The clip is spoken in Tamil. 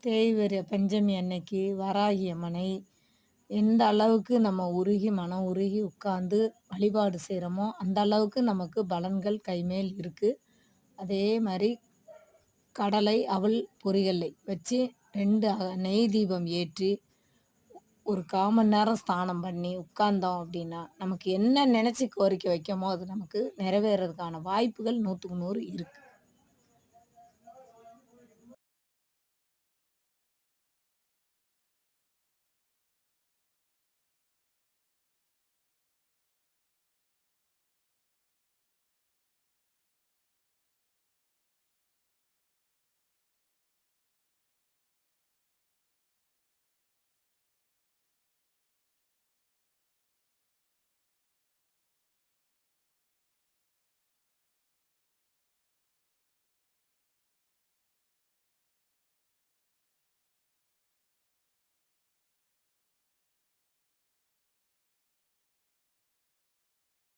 தேய்பிறை பஞ்சமி அன்னைக்கு வராகி அம்மனை எந்த அளவுக்கு நம்ம உருகி, மனம் உருகி உட்கார்ந்து வழிபாடு செய்றோமோ, அந்த அளவுக்கு நமக்கு பலன்கள் கைமேல் இருக்கு. அதே மாரி கடலை, அவல், பொரிகல்லை வச்சு 2 நெய் தீபம் ஏற்றி, ஒரு 1/4 மணி நேரம் ஸ்நானம் பண்ணி உட்கார்ந்தோம் அப்டின்னா, நமக்கு என்ன நெனச்சு கோரிக்கை வைக்கமோ, அது நமக்கு நிறைவேறதுக்கான வாய்ப்புகள் 100க்கு 100 இருக்கு.